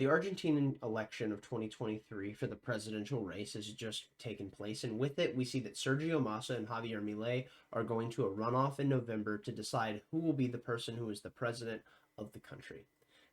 The Argentinian election of 2023 for the presidential race has just taken place, and with it, we see that Sergio Massa and Javier Milei are going to a runoff in November to decide who will be the person who is the president of the country.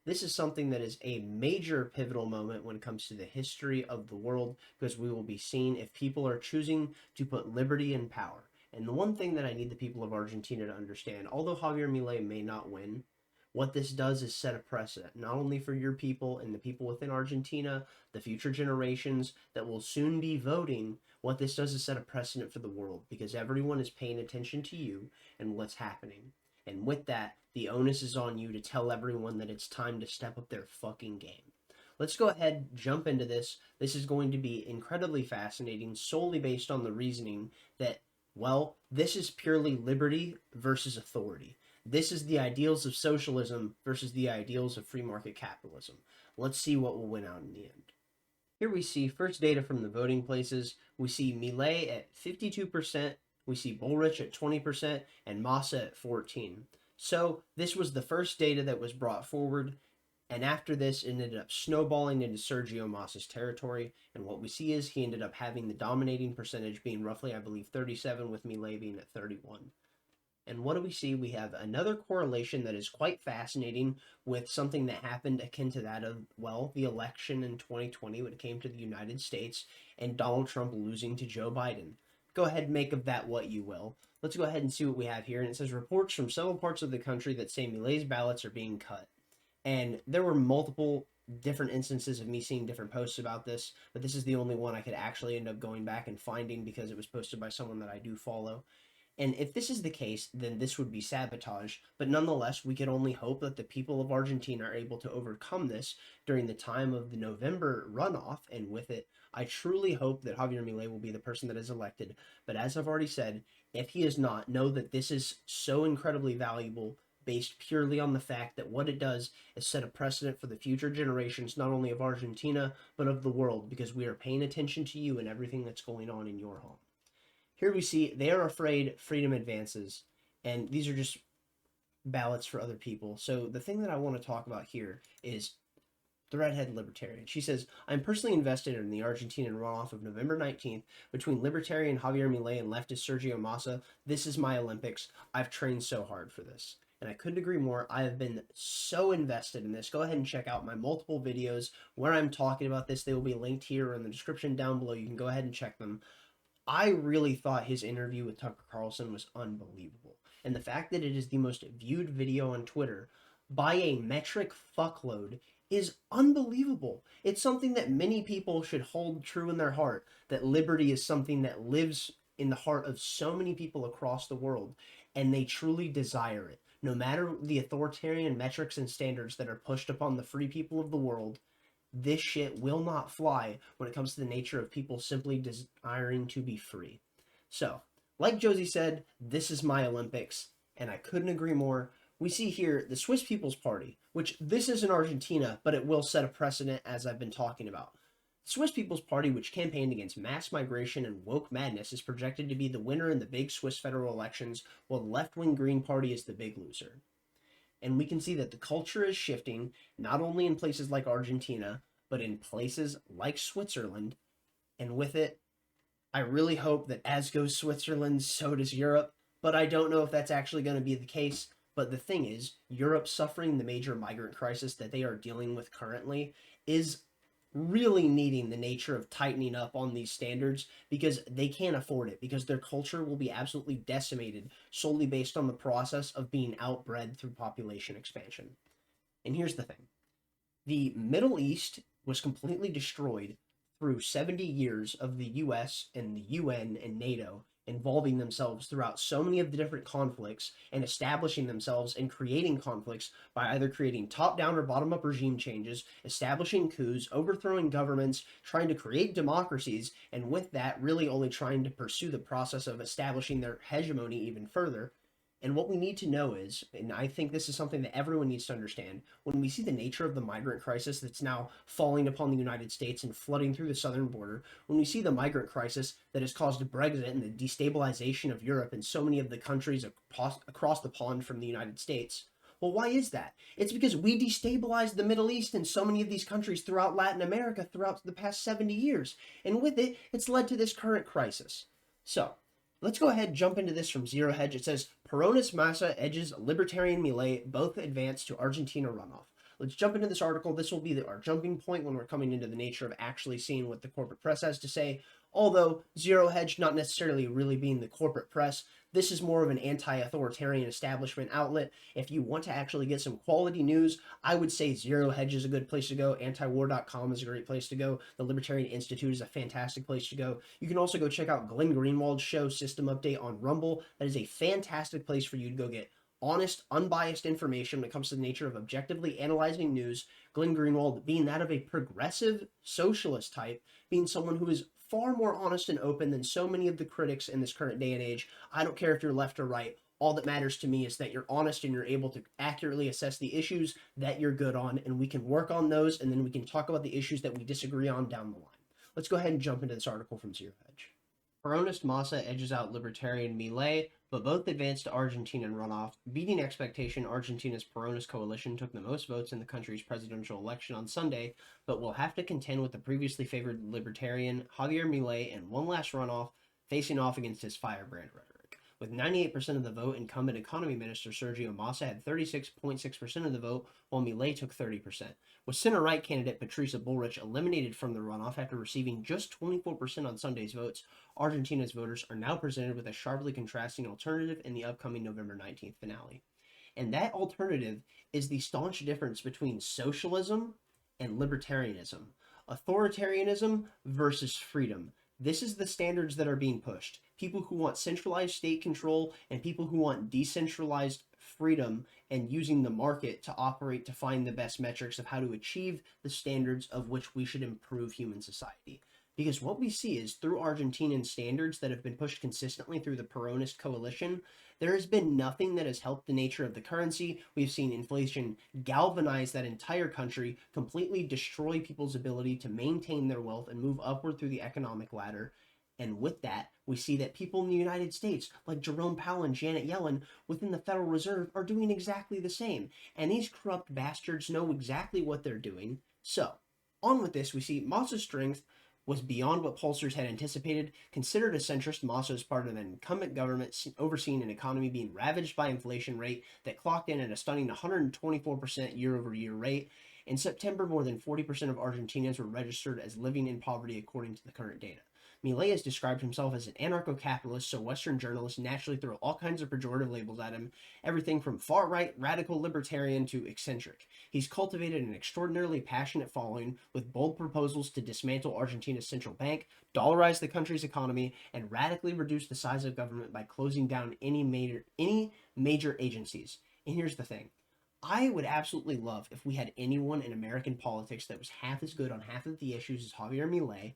This is something that is a major pivotal moment when it comes to the history of the world, because we will be seeing if people are choosing to put liberty in power. And the one thing that I need the people of Argentina to understand, although Javier Milei may not win, what this does is set a precedent, not only for your people and the people within Argentina, the future generations that will soon be voting. What this does is set a precedent for the world, because everyone is paying attention to you and what's happening. And with that, the onus is on you to tell everyone that it's time to step up their fucking game. Let's go ahead, jump into this. This is going to be incredibly fascinating, solely based on the reasoning that, well, this is purely liberty versus authority. This is the ideals of socialism versus the ideals of free market capitalism. Let's see what will win out in the end. Here we see first data from the voting places. We see Milei at 52%, we see Bullrich at 20%, and Massa at 14%. So this was the first data that was brought forward, and after this, it ended up snowballing into Sergio Massa's territory, and what we see is he ended up having the dominating percentage being roughly, I believe, 37%, with Milei being at 31%. And what do we see? We have another correlation that is quite fascinating with something that happened akin to that of, well, the election in 2020 when it came to the United States and Donald Trump losing to Joe Biden. Go ahead and make of that what you will. Let's go ahead and see what we have here. And it says reports from several parts of the country that say Milei's ballots are being cut. And there were multiple different instances of me seeing different posts about this, but this is the only one I could actually end up going back and finding because it was posted by someone that I do follow. And if this is the case, then this would be sabotage. But nonetheless, we could only hope that the people of Argentina are able to overcome this during the time of the November runoff. And with it, I truly hope that Javier Milei will be the person that is elected. But as I've already said, if he is not, know that this is so incredibly valuable, based purely on the fact that what it does is set a precedent for the future generations, not only of Argentina, but of the world, because we are paying attention to you and everything that's going on in your home. Here we see they are afraid freedom advances, and these are just ballots for other people. So the thing that I want to talk about here is the redhead libertarian. She says, I'm personally invested in the Argentinian runoff of November 19th between libertarian Javier Milei and leftist Sergio Massa. This is my Olympics. I've trained so hard for this. And I couldn't agree more. I have been so invested in this. Go ahead and check out my multiple videos where I'm talking about this. They will be linked here or in the description down below. You can go ahead and check them. I really thought his interview with Tucker Carlson was unbelievable. And the fact that it is the most viewed video on Twitter by a metric fuckload is unbelievable. It's something that many people should hold true in their heart, that liberty is something that lives in the heart of so many people across the world, and they truly desire it. No matter the authoritarian metrics and standards that are pushed upon the free people of the world, this shit will not fly when it comes to the nature of people simply desiring to be free. So, like Josie said, this is my Olympics, and I couldn't agree more. We see here the Swiss People's Party, which this is in Argentina, but it will set a precedent as I've been talking about. The Swiss People's Party, which campaigned against mass migration and woke madness, is projected to be the winner in the big Swiss federal elections, while the left-wing Green Party is the big loser. And we can see that the culture is shifting, not only in places like Argentina, but in places like Switzerland. And with it, I really hope that as goes Switzerland, so does Europe. But I don't know if that's actually going to be the case. But the thing is, Europe suffering the major migrant crisis that they are dealing with currently is really needing the nature of tightening up on these standards, because they can't afford it, because their culture will be absolutely decimated solely based on the process of being outbred through population expansion. And here's the thing. The Middle East was completely destroyed through 70 years of the US and the UN and NATO involving themselves throughout so many of the different conflicts and establishing themselves and creating conflicts by either creating top-down or bottom-up regime changes, establishing coups, overthrowing governments, trying to create democracies, and with that really only trying to pursue the process of establishing their hegemony even further. And what we need to know is, and I think this is something that everyone needs to understand, when we see the nature of the migrant crisis that's now falling upon the United States and flooding through the southern border, when we see the migrant crisis that has caused Brexit and the destabilization of Europe and so many of the countries across the pond from the United States, Well, why is that? It's because we destabilized the Middle East and so many of these countries throughout Latin America throughout the past 70 years. And with it, it's led to this current crisis. So, let's go ahead and jump into this from Zero Hedge. It says, Peronist Massa edges Libertarian Milei, both advance to Argentina runoff. Let's jump into this article. This will be our jumping point when we're coming into the nature of actually seeing what the corporate press has to say. Although Zero Hedge not necessarily really being the corporate press, this is more of an anti-authoritarian establishment outlet. If you want to actually get some quality news, I would say Zero Hedge is a good place to go. Antiwar.com is a great place to go. The Libertarian Institute is a fantastic place to go. You can also go check out Glenn Greenwald's show, System Update, on Rumble. That is a fantastic place for you to go get honest, unbiased information when it comes to the nature of objectively analyzing news. Glenn Greenwald being that of a progressive socialist type, being someone who is far more honest and open than so many of the critics in this current day and age. I don't care if you're left or right. All that matters to me is that you're honest and you're able to accurately assess the issues that you're good on, and we can work on those, and then we can talk about the issues that we disagree on down the line. Let's go ahead and jump into this article from Zero Hedge. Peronist Massa edges out Libertarian Milei, but both advanced to Argentinian runoff. Beating expectation, Argentina's Peronist coalition took the most votes in the country's presidential election on Sunday, but will have to contend with the previously favored Libertarian Javier Milei in one last runoff, facing off against his firebrand rhetoric. With 98% of the vote, incumbent economy minister Sergio Massa had 36.6% of the vote, while Milei took 30%. With center-right candidate Patricia Bullrich eliminated from the runoff after receiving just 24% on Sunday's votes, Argentina's voters are now presented with a sharply contrasting alternative in the upcoming November 19th finale. And that alternative is the staunch difference between socialism and libertarianism. Authoritarianism versus freedom. This is the standards that are being pushed. People who want centralized state control and people who want decentralized freedom and using the market to operate to find the best metrics of how to achieve the standards of which we should improve human society. Because what we see is through Argentinian standards that have been pushed consistently through the Peronist coalition, there has been nothing that has helped the nature of the currency. We've seen inflation galvanize that entire country, completely destroy people's ability to maintain their wealth and move upward through the economic ladder. And with that, we see that people in the United States, like Jerome Powell and Janet Yellen, within the Federal Reserve, are doing exactly the same. And these corrupt bastards know exactly what they're doing. So, on with this, we see Massa's strength was beyond what pollsters had anticipated. Considered a centrist, Massa is part of an incumbent government overseeing an economy being ravaged by inflation rate that clocked in at a stunning 124% year-over-year rate. In September, more than 40% of Argentinians were registered as living in poverty according to the current data. Milei has described himself as an anarcho-capitalist, so Western journalists naturally throw all kinds of pejorative labels at him, everything from far-right, radical libertarian to eccentric. He's cultivated an extraordinarily passionate following with bold proposals to dismantle Argentina's central bank, dollarize the country's economy, and radically reduce the size of government by closing down any major agencies. And here's the thing. I would absolutely love if we had anyone in American politics that was half as good on half of the issues as Javier Milei,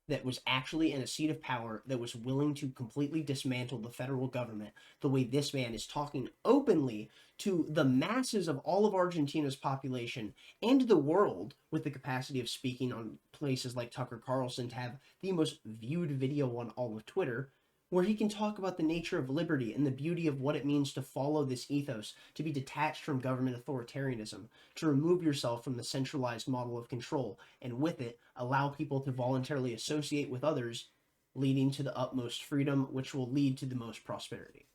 that was actually in a seat of power, that was willing to completely dismantle the federal government the way this man is talking openly to the masses of all of Argentina's population and the world, with the capacity of speaking on places like Tucker Carlson to have the most viewed video on all of Twitter, where he can talk about the nature of liberty and the beauty of what it means to follow this ethos, to be detached from government authoritarianism, to remove yourself from the centralized model of control, and with it, allow people to voluntarily associate with others, leading to the utmost freedom, which will lead to the most prosperity.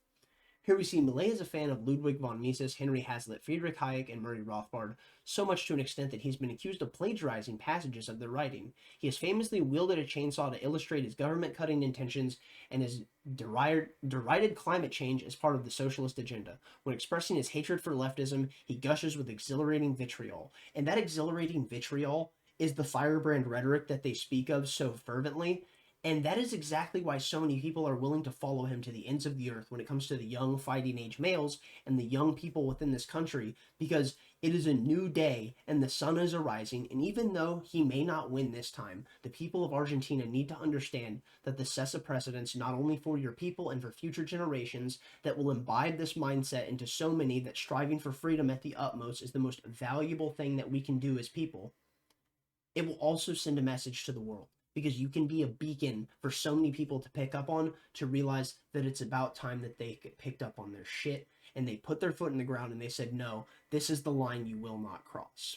Here we see Milei is a fan of Ludwig von Mises, Henry Hazlitt, Friedrich Hayek, and Murray Rothbard, so much to an extent that he's been accused of plagiarizing passages of their writing. He has famously wielded a chainsaw to illustrate his government-cutting intentions and has derided climate change as part of the socialist agenda. When expressing his hatred for leftism, he gushes with exhilarating vitriol. And that exhilarating vitriol is the firebrand rhetoric that they speak of so fervently. And that is exactly why so many people are willing to follow him to the ends of the earth when it comes to the young fighting age males and the young people within this country, because it is a new day and the sun is arising. And even though he may not win this time, the people of Argentina need to understand that this sets a precedence not only for your people and for future generations that will imbibe this mindset into so many that striving for freedom at the utmost is the most valuable thing that we can do as people. It will also send a message to the world, because you can be a beacon for so many people to pick up on, to realize that it's about time that they get picked up on their shit and they put their foot in the ground and they said, no, this is the line you will not cross.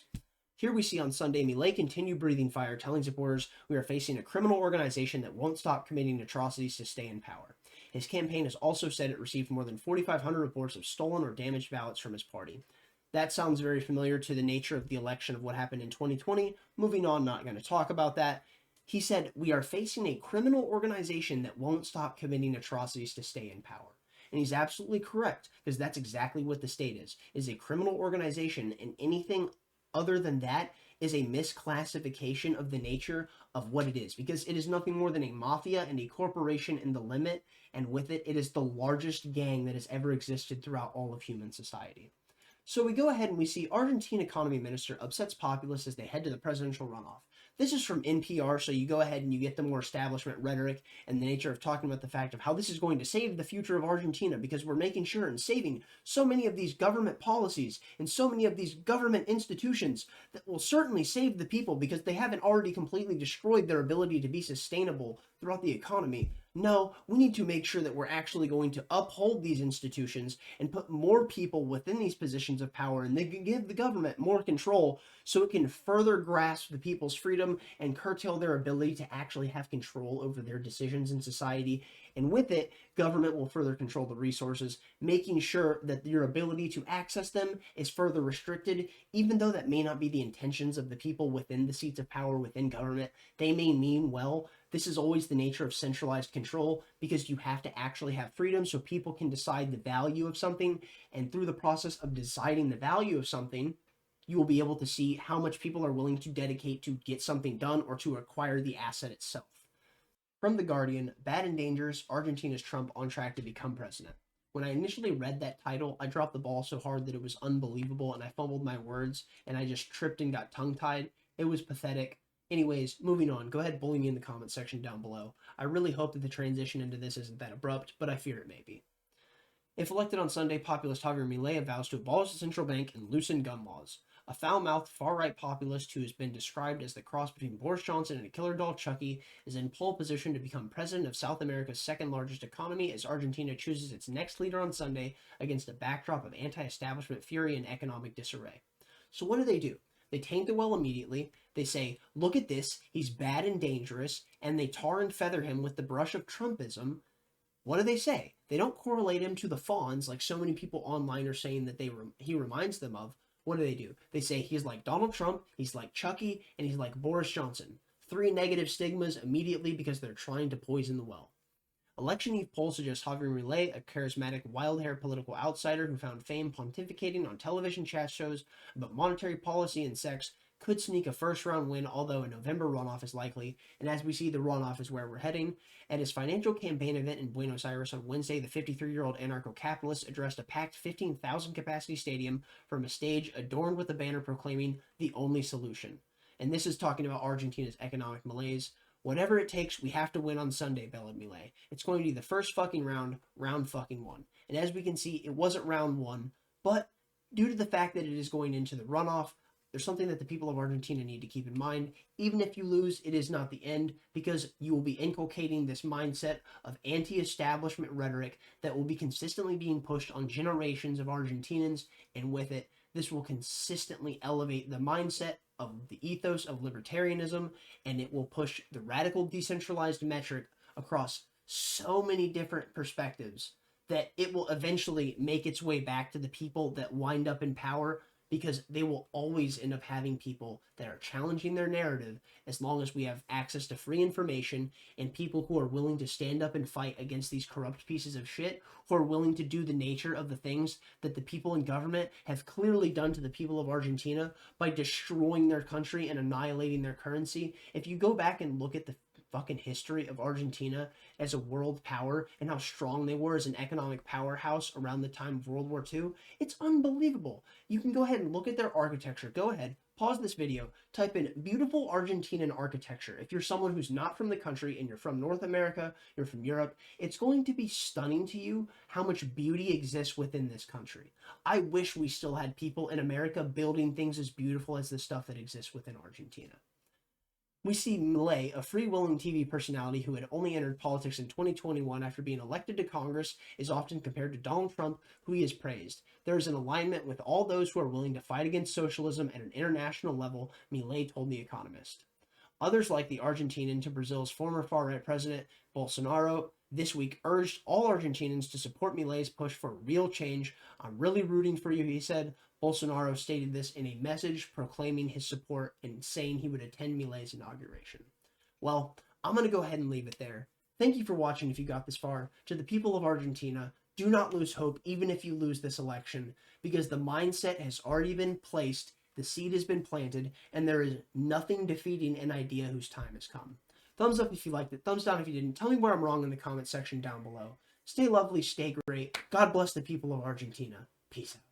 Here we see on Sunday, Milei continue breathing fire, telling supporters we are facing a criminal organization that won't stop committing atrocities to stay in power. His campaign has also said it received more than 4,500 reports of stolen or damaged ballots from his party. That sounds very familiar to the nature of the election of what happened in 2020. Moving on, not going to talk about that. He said, we are facing a criminal organization that won't stop committing atrocities to stay in power. And he's absolutely correct, because that's exactly what the state is a criminal organization, and anything other than that is a misclassification of the nature of what it is, because it is nothing more than a mafia and a corporation in the limit, and with it, it is the largest gang that has ever existed throughout all of human society. So we go ahead and we see Argentine economy minister upsets populists as they head to the presidential runoff. This is from NPR, so you go ahead and you get the more establishment rhetoric and the nature of talking about the fact of how this is going to save the future of Argentina, because we're making sure and saving so many of these government policies and so many of these government institutions that will certainly save the people, because they haven't already completely destroyed their ability to be sustainable throughout the economy. No, we need to make sure that we're actually going to uphold these institutions and put more people within these positions of power, and they can give the government more control so it can further grasp the people's freedom and curtail their ability to actually have control over their decisions in society. And with it, government will further control the resources, making sure that your ability to access them is further restricted, even though that may not be the intentions of the people within the seats of power within government. They may mean well. This is always the nature of centralized control, because you have to actually have freedom so people can decide the value of something. And through the process of deciding the value of something, you will be able to see how much people are willing to dedicate to get something done or to acquire the asset itself. From The Guardian, Bad and Dangerous, Argentina's Trump on track to become president. When I initially read that title, I dropped the ball so hard that it was unbelievable, and I fumbled my words, and I just tripped and got tongue-tied. It was pathetic. Anyways, moving on. Go ahead, bully me in the comment section down below. I really hope that the transition into this isn't that abrupt, but I fear it may be. If elected on Sunday, populist Javier Milei vows to abolish the central bank and loosen gun laws. A foul-mouthed far-right populist who has been described as the cross between Boris Johnson and a killer doll Chucky is in pole position to become president of South America's second-largest economy as Argentina chooses its next leader on Sunday against a backdrop of anti-establishment fury and economic disarray. So what do? They taint the well immediately. They say, look at this, he's bad and dangerous, and they tar and feather him with the brush of Trumpism. What do they say? They don't correlate him to the fawns like so many people online are saying that he reminds them of. What do? They say he's like Donald Trump, he's like Chucky, and he's like Boris Johnson. 3 negative stigmas immediately because they're trying to poison the well. Election Eve polls suggest Javier Milei, a charismatic, wild-haired political outsider who found fame pontificating on television chat shows about monetary policy and sex, could sneak a first-round win, although a November runoff is likely. And as we see, the runoff is where we're heading. At his financial campaign event in Buenos Aires on Wednesday, the 53-year-old anarcho-capitalist addressed a packed 15,000-capacity stadium from a stage adorned with a banner proclaiming the only solution. And this is talking about Argentina's economic malaise. Whatever it takes, we have to win on Sunday, bellowed Milei. It's going to be the first fucking round fucking one. And as we can see, it wasn't round one, but due to the fact that it is going into the runoff, there's something that the people of Argentina need to keep in mind. Even if you lose, it is not the end, because you will be inculcating this mindset of anti-establishment rhetoric that will be consistently being pushed on generations of Argentinians, and with it, this will consistently elevate the mindset of the ethos of libertarianism, and it will push the radical decentralized metric across so many different perspectives that it will eventually make its way back to the people that wind up in power, because they will always end up having people that are challenging their narrative as long as we have access to free information and people who are willing to stand up and fight against these corrupt pieces of shit, who are willing to do the nature of the things that the people in government have clearly done to the people of Argentina by destroying their country and annihilating their currency. If you go back and look at the fucking history of Argentina as a world power and how strong they were as an economic powerhouse around the time of World War II, it's unbelievable. You can go ahead and look at their architecture. Go ahead, pause this video, type in beautiful Argentinian architecture. If you're someone who's not from the country and you're from North America, you're from Europe, it's going to be stunning to you how much beauty exists within this country. I wish we still had people in America building things as beautiful as the stuff that exists within Argentina. We see Milei, a free-willing TV personality who had only entered politics in 2021 after being elected to Congress, is often compared to Donald Trump, who he has praised. There is an alignment with all those who are willing to fight against socialism at an international level, Milei told The Economist. Others, like the Argentinian to Brazil's former far-right president, Bolsonaro, this week urged all Argentinians to support Milei's push for real change. "I'm really rooting for you," he said. Bolsonaro stated this in a message proclaiming his support and saying he would attend Milei's inauguration. Well, I'm going to go ahead and leave it there. Thank you for watching if you got this far. To the people of Argentina, do not lose hope even if you lose this election, because the mindset has already been placed, the seed has been planted, and there is nothing defeating an idea whose time has come. Thumbs up if you liked it, thumbs down if you didn't. Tell me where I'm wrong in the comment section down below. Stay lovely, stay great. God bless the people of Argentina. Peace out.